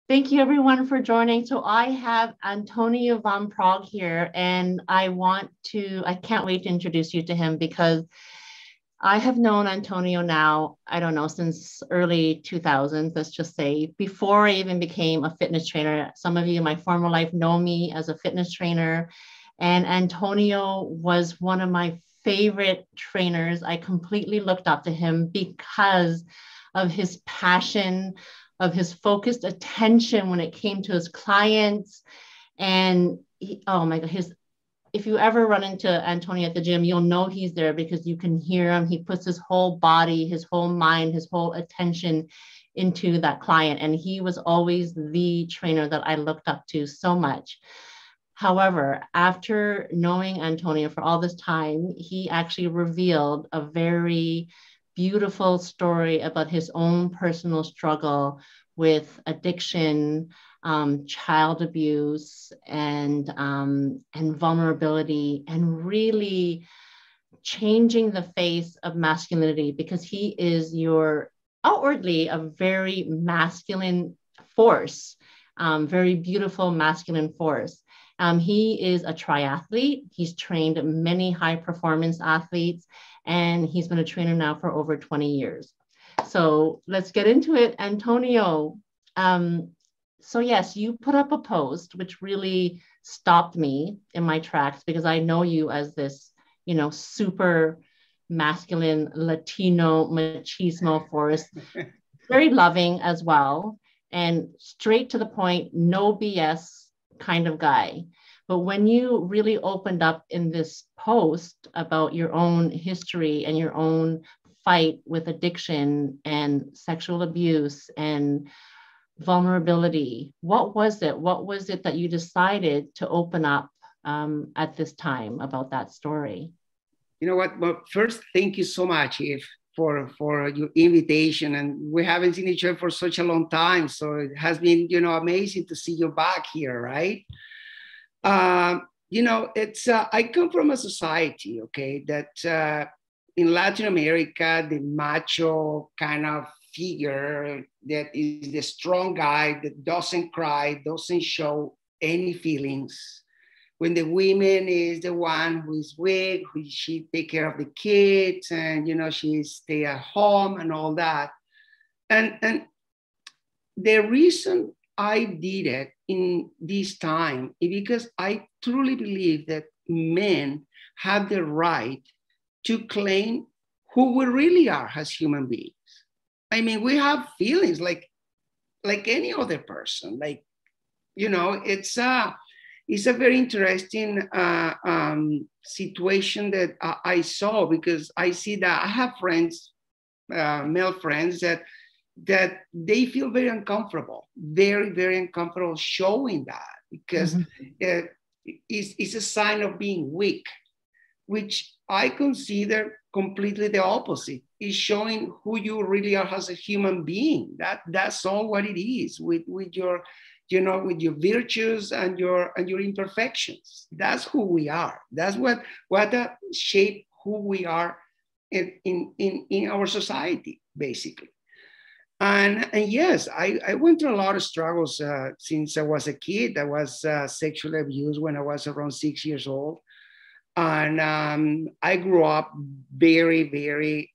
Thank you everyone for joining. So I have Antonio von Praag here, and I can't wait to introduce you to him because I have known Antonio now, I don't know, since early 2000s, let's just say, before I even became a fitness trainer. Some of you in my former life know me as a fitness trainer, and Antonio was one of my favorite trainers. I completely looked up to him because of his passion, of his focused attention when it came to his clients. And oh my God, if you ever run into Antonio at the gym, you'll know he's there because you can hear him. He puts his whole body, his whole mind, his whole attention into that client. And he was always the trainer that I looked up to so much. However, after knowing Antonio for all this time, he actually revealed a very beautiful story about his own personal struggle with addiction, child abuse, and vulnerability, and really changing the face of masculinity because he is your outwardly a very masculine force, very beautiful masculine force. He is a triathlete. He's trained many high performance athletes, and he's been a trainer now for over 20 years. So let's get into it. Antonio, so yes, you put up a post which really stopped me in my tracks because I know you as this, super masculine Latino machismo force, very loving as well, and straight to the point, no BS kind of guy. But when you really opened up in this post about your own history and your own fight with addiction and sexual abuse and vulnerability, what was it? What was it that you decided to open up at this time about that story? You know what? Well, first, thank you so much, Eve, for your invitation. And we haven't seen each other for such a long time. So it has been, amazing to see you back here, right? It's I come from a society, okay, that in Latin America, the macho kind of figure that is the strong guy that doesn't cry, doesn't show any feelings. When the woman is the one who is weak, she take care of the kids, and she stay at home and all that. And the reason I did it in this time is because I truly believe that men have the right to claim who we really are as human beings. I mean, we have feelings like any other person. It's a very interesting situation that I saw, because I see that I have friends, male friends, that they feel very uncomfortable, very, very uncomfortable showing that, because it's a sign of being weak, which I consider completely the opposite. Is showing who you really are as a human being. That's all what it is, with your, with your virtues and your imperfections. That's who we are. That's what shape who we are in our society, basically. And yes, I went through a lot of struggles since I was a kid. I was sexually abused when I was around 6 years old. And I grew up very, very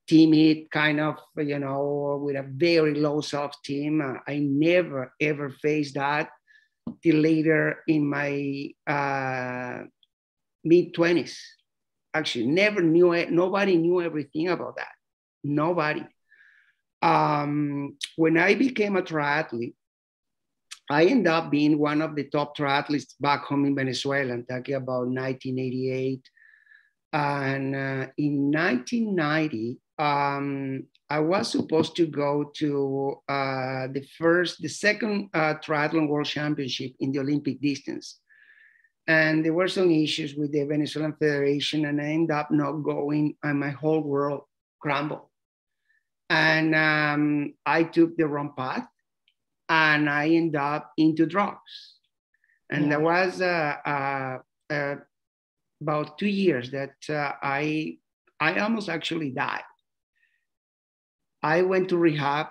timid, kind of, with a very low self-esteem. I never, ever faced that till later in my mid-20s. Actually, never knew it. Nobody knew everything about that. Nobody. When I became a triathlete, I ended up being one of the top triathletes back home in Venezuela. I'm talking about 1988. And in 1990, I was supposed to go to the second triathlon world championship in the Olympic distance. And there were some issues with the Venezuelan Federation, and I ended up not going, and my whole world crumbled. And I took the wrong path, and I ended up into drugs. And there was about 2 years that I almost actually died. I went to rehab.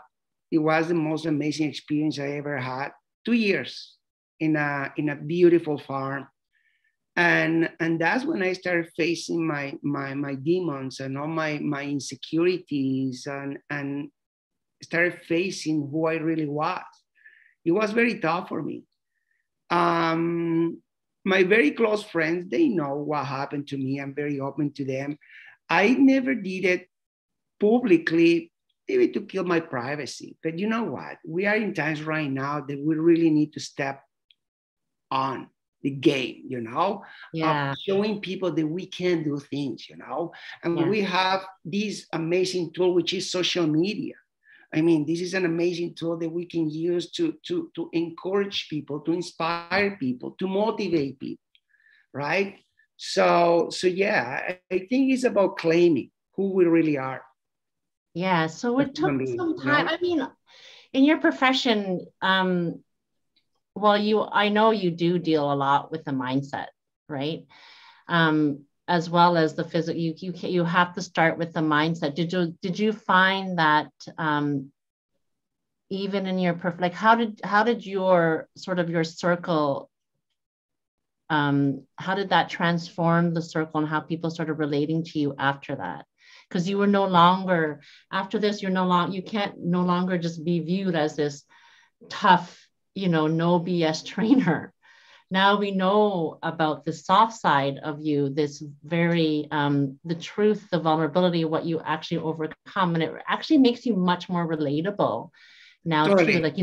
It was the most amazing experience I ever had. 2 years in a beautiful farm. And that's when I started facing my demons and all my insecurities, and started facing who I really was. It was very tough for me. My very close friends, they know what happened to me. I'm very open to them. I never did it publicly, maybe to kill my privacy. But you know what? We are in times right now that we really need to step on the game, Yeah. of showing people that we can do things, and Yeah. we have this amazing tool, which is social media. I mean, this is an amazing tool that we can use to encourage people, to inspire people, to motivate people, right? So yeah, I think it's about claiming who we really are. Yeah. So it took some time. No? I mean, in your profession, well, I know you do deal a lot with the mindset, right? As well as the physical. You have to start with the mindset. Did you find that even in your like how did your sort of your circle, how did that transform the circle and how people started relating to you after that? Because you were no longer, after this, you can't no longer just be viewed as this tough, no BS trainer. Now we know about the soft side of you, this very, the truth, the vulnerability, what you actually overcome. And it actually makes you much more relatable now Totally. too. Like,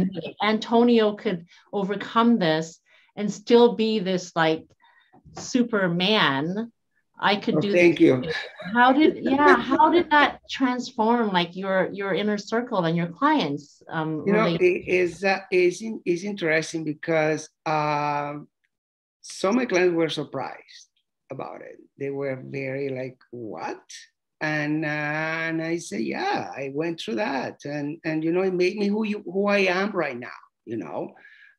Antonio could overcome this and still be this like Superman. I could do Thank this. you. How did that transform like your inner circle and your clients? It's interesting because some of my clients were surprised about it. They were very like, what? And I say, yeah, I went through that, and it made me who I am right now.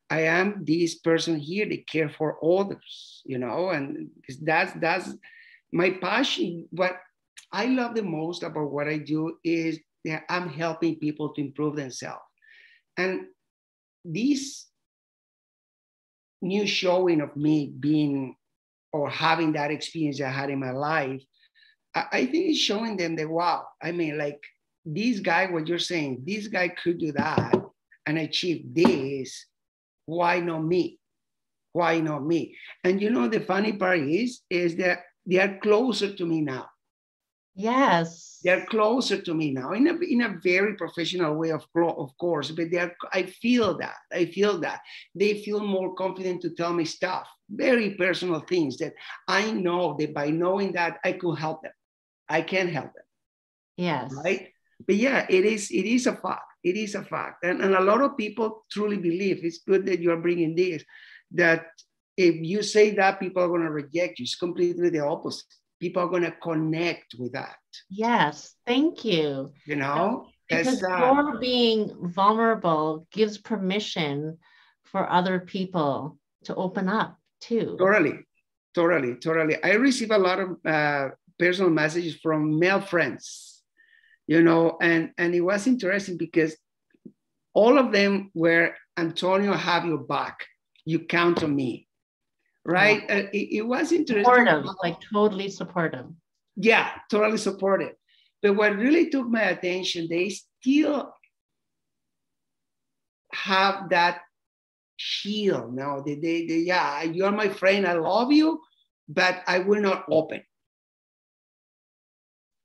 I am this person here that care for others, and that's my passion. What I love the most about what I do is that I'm helping people to improve themselves. And this new showing of me being or having that experience I had in my life, I think it's showing them that, wow, I mean, like this guy, what you're saying, this guy could do that and achieve this. Why not me? Why not me? And the funny part is that they are closer to me now. Yes. They're closer to me now in a very professional way, of course, but I feel that they feel more confident to tell me stuff, very personal things that I know that by knowing that I could help them. I can help them. Yes. Right. But yeah, it is a fact. It is a fact. And a lot of people truly believe, it's good that you're bringing this, that if you say that, people are going to reject you. It's completely the opposite. People are going to connect with that. Yes. Thank you. Because your being vulnerable gives permission for other people to open up too. Totally. I receive a lot of personal messages from male friends, and it was interesting because all of them were, Antonio, have your back. You count on me. Right. Yeah. It was interesting. Supportive, like totally supportive. Yeah, totally supportive. But what really took my attention, they still have that shield now. Yeah, you're my friend, I love you, but I will not open.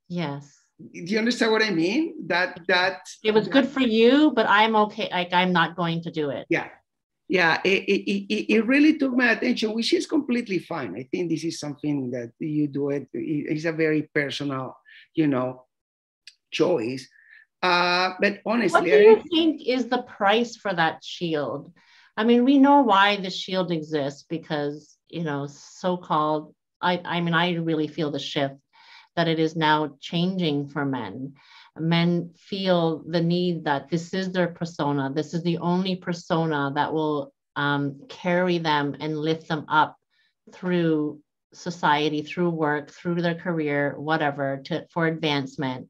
Yes. Do you understand what I mean? That it was good for you, but I'm okay. Like I'm not going to do it. Yeah, it really took my attention, which is completely fine. I think this is something that you do it. It's a very personal, choice. But honestly, what do you think is the price for that shield? I mean, we know why the shield exists because, so-called, I mean, I really feel the shift that it is now changing for men. Men feel the need that this is their persona. This is the only persona that will carry them and lift them up through society, through work, through their career, whatever, for advancement.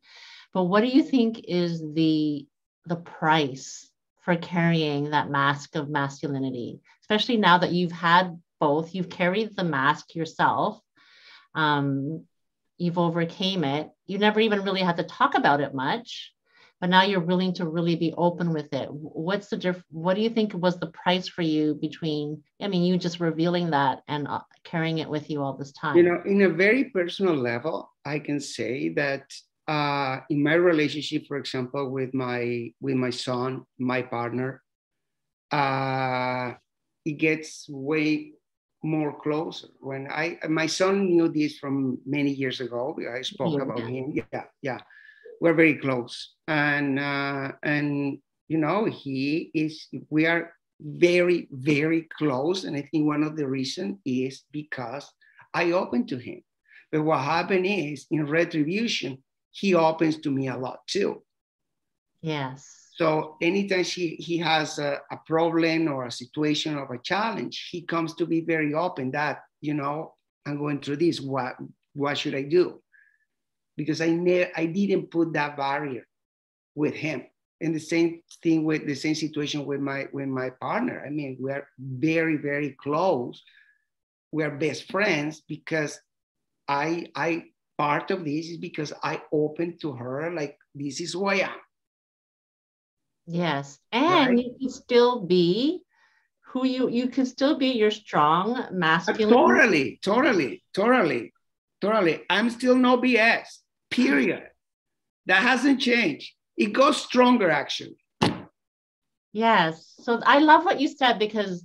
But what do you think is the the price for carrying that mask of masculinity, especially now that you've had both, you've carried the mask yourself, you've overcame it. You never even really had to talk about it much, but now you're willing to really be open with it. What's the what do you think was the price for you between, I mean, you just revealing that and carrying it with you all this time? You know, in a very personal level, I can say that in my relationship, for example, with my son, my partner, it gets way more closer. When my son knew this from many years ago. I spoke about him. Yeah, we're very close, and you know, we are very, very close, and I think one of the reasons is because I opened to him. But what happened is, in retribution, he opens to me a lot too. Yes. So anytime he has a problem or a situation or a challenge, he comes to be very open that, you know, I'm going through this. What should I do? Because I didn't put that barrier with him. And the same thing with the same situation with my partner. I mean, we are very, very close. We are best friends because I part of this is because I opened to her, like, this is who I am. Yes. And right? You can still be who you can still be your strong masculine. Totally. I'm still no BS, period. That hasn't changed. It goes stronger, actually. Yes. So I love what you said, because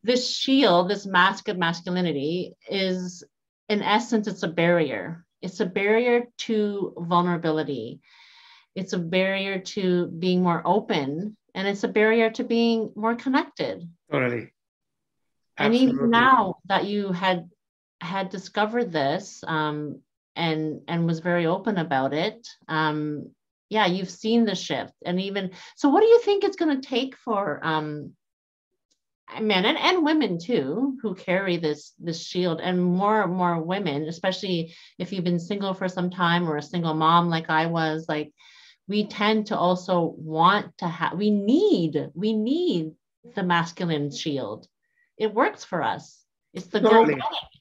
this shield, this mask of masculinity is, in essence, it's a barrier. It's a barrier to vulnerability. It's a barrier to being more open, and it's a barrier to being more connected. Totally. And even now that you had discovered this and was very open about it, yeah, you've seen the shift. And even so, what do you think it's going to take for men and women too, who carry this shield, and more women, especially if you've been single for some time or a single mom like I was, like, we tend to also want to have, we need the masculine shield. It works for us. It's the girl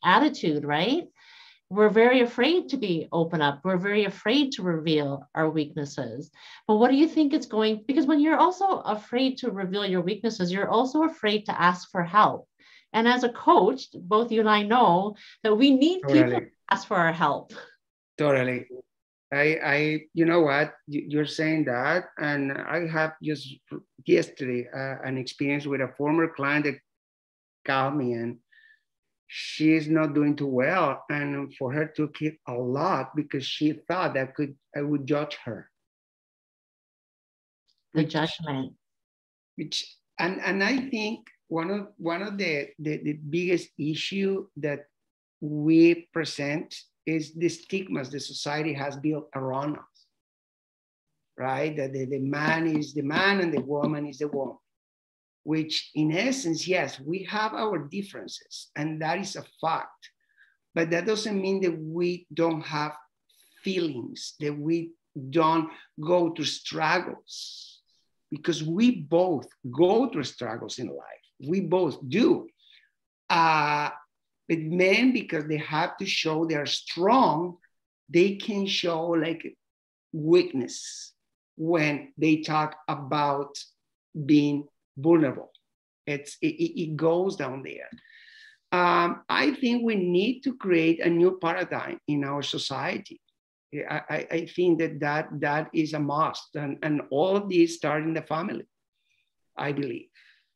attitude, right? We're very afraid to be open up. We're very afraid to reveal our weaknesses. But what do you think it's going, because when you're also afraid to reveal your weaknesses, you're also afraid to ask for help. And as a coach, both you and I know that we need people to ask for our help. Totally. I you know what, you're saying that, and I have just yesterday an experience with a former client that called me, and she's not doing too well, and for her took it a lot because she thought that I would judge her. The judgment. And I think one of the biggest issue that we present is the stigmas the society has built around us, right? That the man is the man and the woman is the woman, which in essence, yes, we have our differences, and that is a fact. But that doesn't mean that we don't have feelings, that we don't go through struggles, because we both go through struggles in life. We both do. But men, because they have to show they're strong, they can show like weakness when they talk about being vulnerable. It goes down there. I think we need to create a new paradigm in our society. I think that is a must, and all of these start in the family, I believe.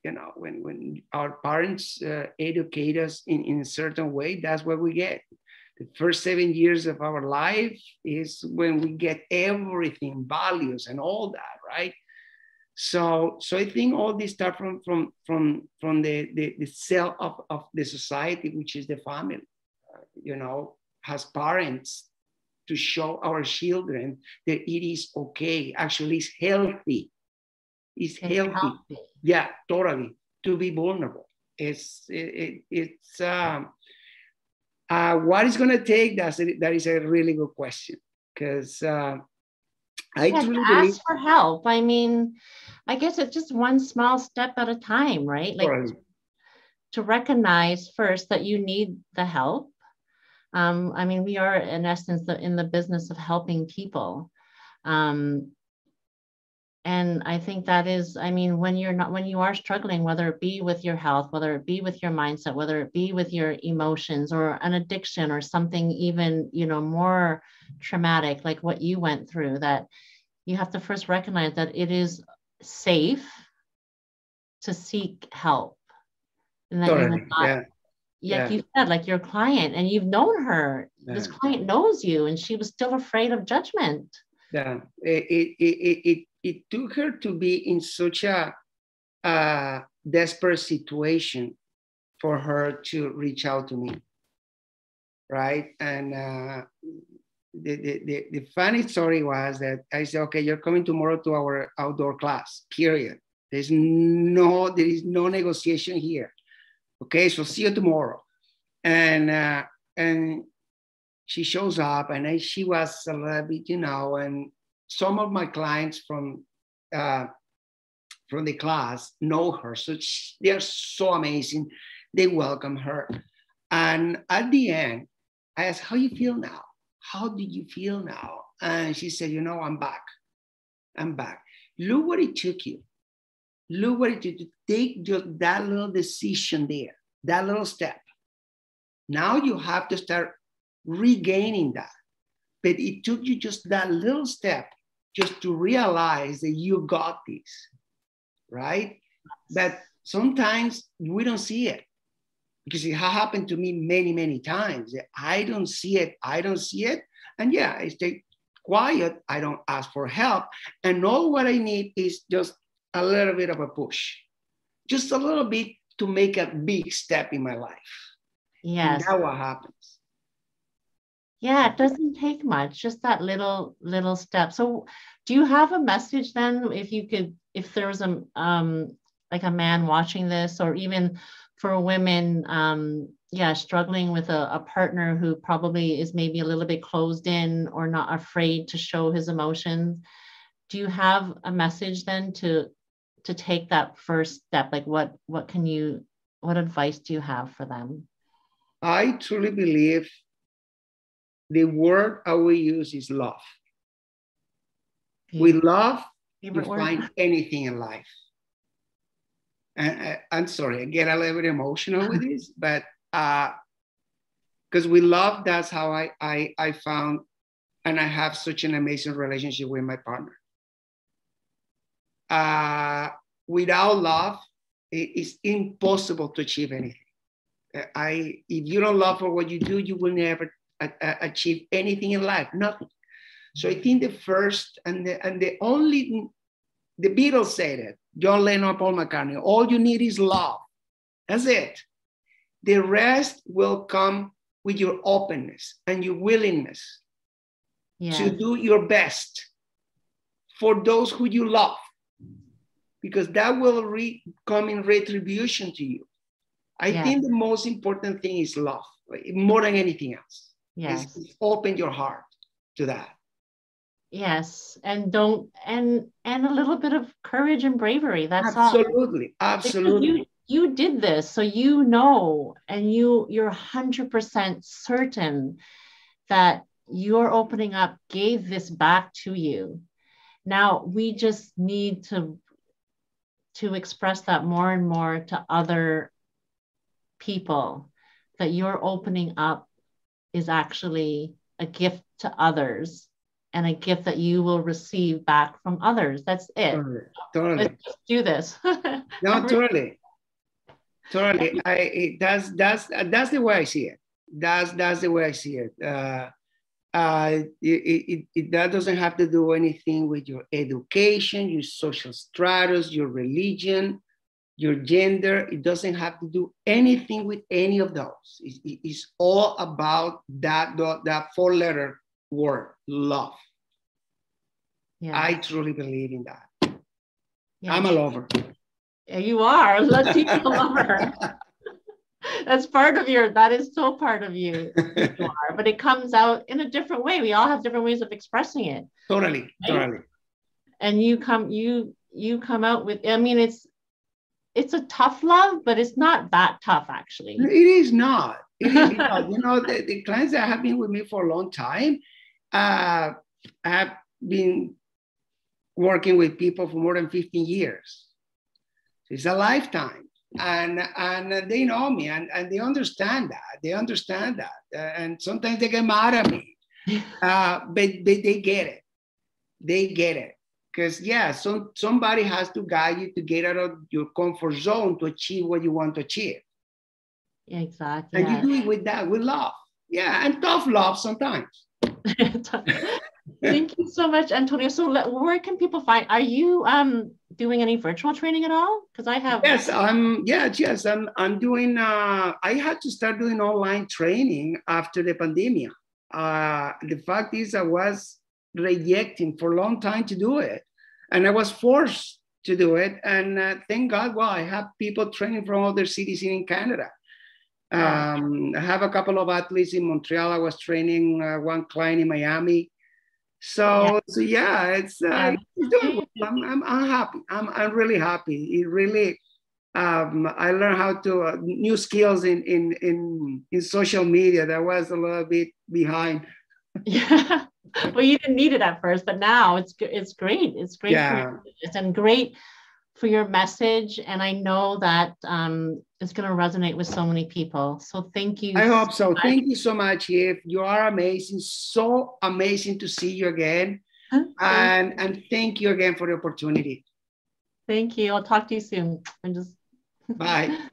You know, when our parents educate us in a certain way, that's what we get. The first 7 years of our life is when we get everything, values and all that, right? So I think all this start from the cell of the society, which is the family. You know, as parents, to show our children that it is okay. Actually, it's healthy. It's healthy. Yeah, totally. To be vulnerable. It's what is going to take? That is a really good question, because I Yeah, to truly believe. ask for help. I mean, I guess it's just one small step at a time, right? Like Totally. to recognize first that you need the help. I mean, we are in essence in the business of helping people. Um, and I think that is, I mean, when you are struggling, whether it be with your health, whether it be with your mindset, whether it be with your emotions or an addiction or something even, more traumatic, like what you went through, that you have to first recognize that it is safe to seek help and that you will Totally. not, Yeah. like Yeah. you said, like your client, and you've known her, this Yeah. client knows you, and she was still afraid of judgment. Yeah. It took her to be in such a desperate situation for her to reach out to me, right? And the funny story was that I said, okay, you're coming tomorrow to our outdoor class, period. There is no negotiation here. Okay, so see you tomorrow. And she shows up, and she was a little bit, and some of my clients from the class know her, so they're so amazing. They welcome her, and at the end, I asked, "How you feel now? How do you feel now?" And she said, "I'm back. I'm back. Look what it took you. Look what it took to take just that little decision there, that little step. Now you have to start regaining that. But it took you just that little step just to realize that you got this, right? But sometimes we don't see it, because it has happened to me many, many times. I don't see it. I don't see it. And yeah, I stay quiet. I don't ask for help. And all what I need is just a little bit of a push, just a little bit to make a big step in my life. And Yes. that's what happens. Yeah, it doesn't take much, just that little step. So do you have a message then, if there was like a man watching this, or even for women, yeah, struggling with a partner who probably is maybe a little bit closed in or not afraid to show his emotions? Do you have a message then to take that first step? Like what advice do you have for them? I truly believe the word I will use is love. With love, you Favorite word? find anything in life. And I'm sorry, I get a little bit emotional with this, but because with love, that's how I found, and I have such an amazing relationship with my partner. Without love, it's impossible to achieve anything. If you don't love for what you do, you will never achieve anything in life, nothing. So I think the first and the only, the Beatles said it, John Lennon, Paul McCartney, all you need is love. That's it. The rest will come with your openness and your willingness to do your best for those who you love, because that will come in retribution to you. I think the most important thing is love, more than anything else. Yes. Is open your heart to that. Yes, and a little bit of courage and bravery. That's absolutely, all. Absolutely. Because you did this, so and you're 100% certain that your opening up gave this back to you. Now we just need to express that more and more to other people, that your opening up is actually a gift to others and a gift that you will receive back from others. That's it. Totally. Let's just do this. No, totally. That's the way I see it. That's the way I see it. That doesn't have to do anything with your education, your social status, your religion, your gender. It doesn't have to do anything with any of those. It's all about that 4-letter word, love. Yeah. I truly believe in that. Yeah. I'm a lover. Yeah, you are. Let's see you a lover. That's part of that is so part of you, who you are, but it comes out in a different way. We all have different ways of expressing it. Totally, Right? totally. And you come out with, I mean, it's a tough love, but it's not that tough, actually. It is not. It is not. You know, the clients that have been with me for a long time, I have been working with people for more than 15 years. So it's a lifetime. And they know me and they understand that. They understand that. And sometimes they get mad at me, but they get it. They get it. Because, yeah, somebody has to guide you to get out of your comfort zone to achieve what you want to achieve. Yeah, exactly. And you do it with that, with love. Yeah, and tough love sometimes. Thank you so much, Antonio. So where can people find, are you doing any virtual training at all? Because I have. Yes, I'm doing, I had to start doing online training after the pandemic. The fact is I was rejecting for a long time to do it. And I was forced to do it. And thank God, well, I have people training from other cities in Canada. I have a couple of athletes in Montreal. I was training one client in Miami. So yeah, it's doing well. I'm happy. I'm really happy. It really, I learned how to new skills in social media. That was a little bit behind. Yeah. Well, you didn't need it at first, but now it's great. It's great Yeah. for you and great for your message. And I know that it's going to resonate with so many people. So thank you. I hope so. Thank you so much, Eve. You are amazing. So amazing to see you again. And thank you again for the opportunity. Thank you. I'll talk to you soon. Bye.